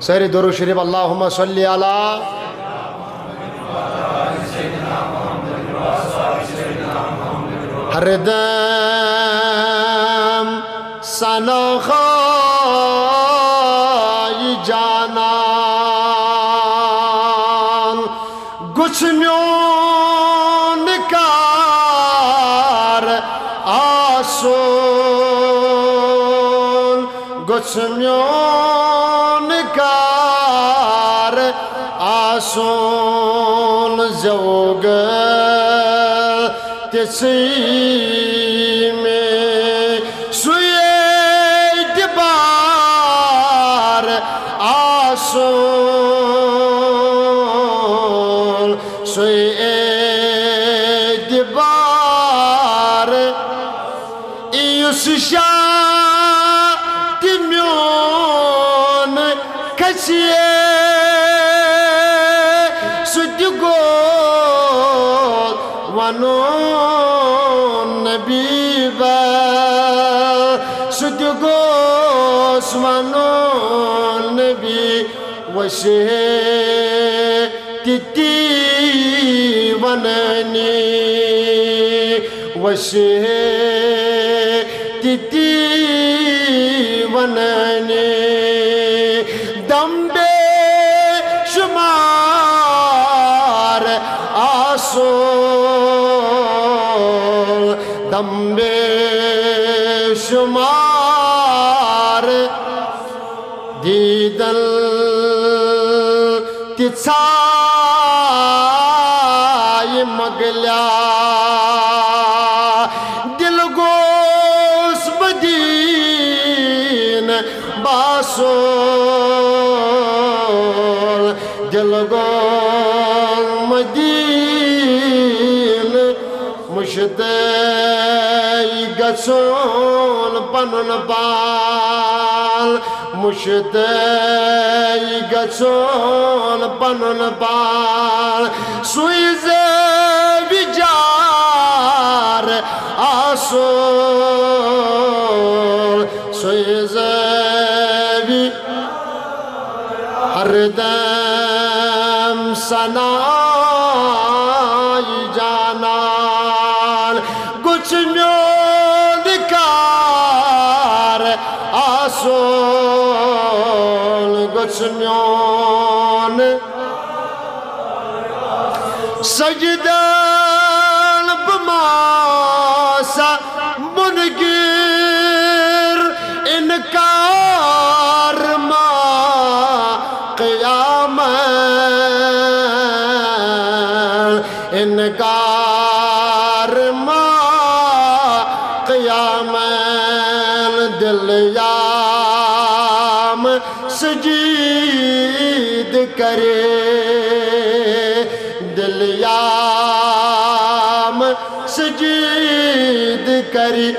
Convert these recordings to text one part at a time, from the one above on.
सारे दुरूद शरीफ अल्लाहुम्मा सल्ली अला हरदम सना खाई जाना गुछ म्योन कार आसोन गुछ म्योन कार आसोन जोग तिसी में सुए दबार आसोन सुए दबार इस शादी म्योन कसिए सुदगो वनो नबी सुदगो वनो नबी वशे तिती वननी वशे तिती वननी दम्बे शुमार आसो दम्बे शुमार दीदल तिछाय मगल्या दिल गोस मदीन बासो दिल गोस मदीन मुश्ते गसोन पनुन बाल मुश्ते गसोन पनुन बाल सुइज़े विजार आसो सुइज़े वि हरदम सनाई जाना कुछ म्योन कार आसोल कुछ म्योन सजदल बमासा मुनगिर इनकार मा क़यामत इनकार मा क़यामत दिल याम सजीद करे दिल याम सजीद करी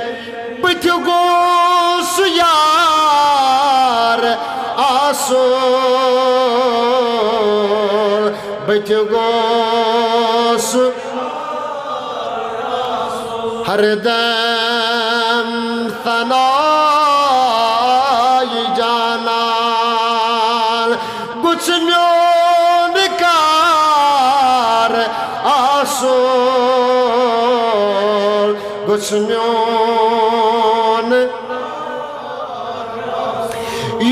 बथ गोस यार आसो बथ गोस हरदम सनाई जाना कुछ म्योन कार आसो कुछ म्योन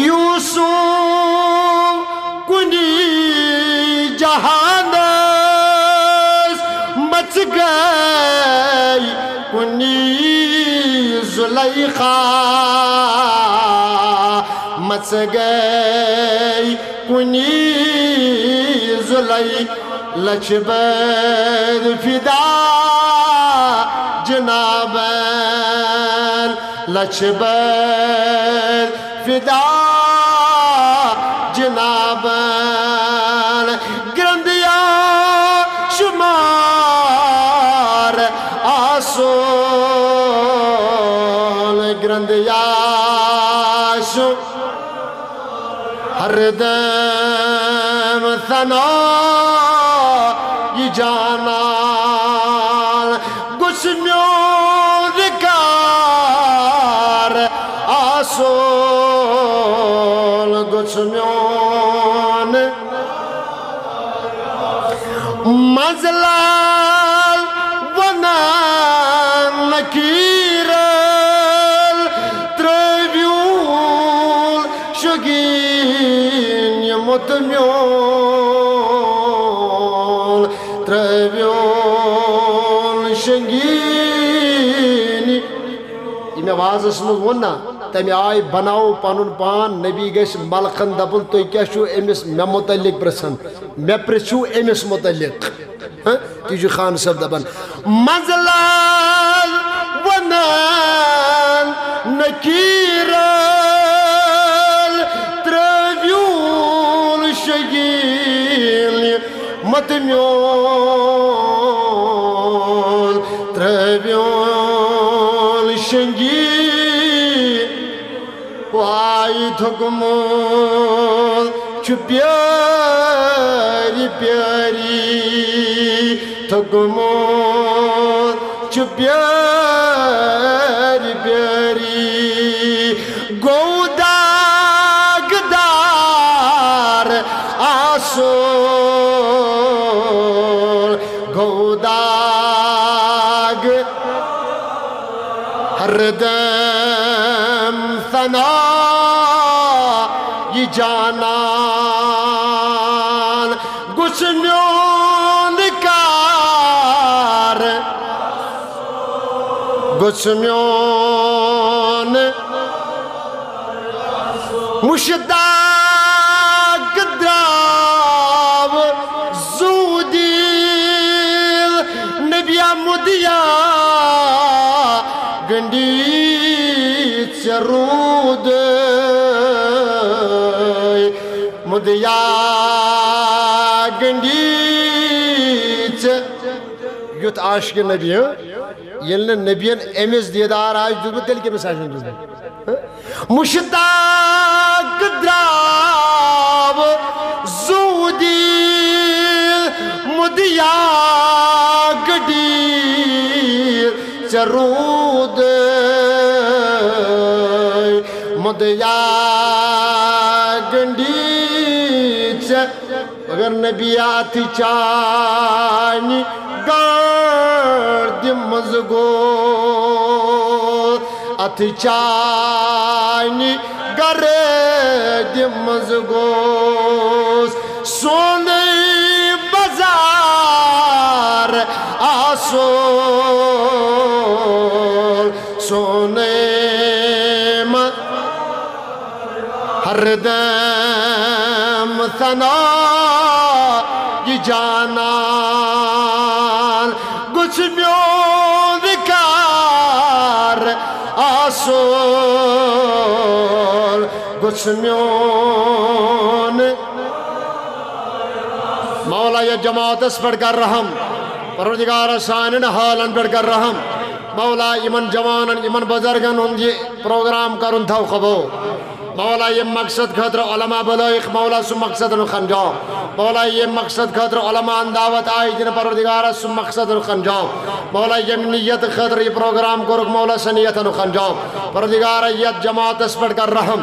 यूसुफ कुनी जहानस मच गई कुनी जुलैखा मच गई कुनी जुलै लचबद फिदा जनाबन लचबद फिदा जनाबन ग्रंदिया शुमार आसो ग्रंदिया हरदम सना ये जाना कुछ म्योन कार आसो कुछ म्योन मजलाल वना नकीरल त्रव्यूल शगीन यमुतम्योल त्रव्यूल शगीन ये आवाज़ मज वो ना तमे आय बनाओ पनुन पान नबी गस मलखन दपुन तुम क्या अमिस मे मुतलिक प्रसन मे पृछू अमिस मुतलिक तुझु खान सब दपन मजलाल वनान नकीरल त्रव्यूल शगील मतम्योल त्रव्यूल शगील वाई थुकमोल प्यारी प्यारी थुकमोल प्यारी प्यारी गौदागदार आसोल गौदाग हरदम सना ये जानान गुस्म्योन कार गुस्म्योन मुश्ताक द्राव जूदिल नबिया मुदिया गंडी चरूद मुदिया गंडी युत आशिक नबी ये नबियन अमिस दीदार आज दुब तेल के मिसाज मुश्ताक द्राव जूदी मुदिया गडी चरूद मुदिया गंडी अगर नबी आती चानी गर्द मजगो अति चानी गर्द मजगो सोने बाजार आसो सोने हरदम सना ये जानान गुस्म्योन कार आसोल गुस्म्योन मौला ये जमातस पर कर रहम परवरदिगार सानिन हालन पर कर रहम मौला इमन जवानन इमन बुजुर्गन हुंद ये प्रोग्राम करुन थव खबो मौला ये मकसद खतर उलमा बलाइक मौला सु मकसद खंजाओ मौला ये मकसद खतर उलमा दावत आई दिन परवरदिगार सु मकसद खंजाओ मौला ये नियत खतर ये प्रोग्राम करुक मौला सनियत खंजाओ परवरदिगार ये जमात पर कर रहम।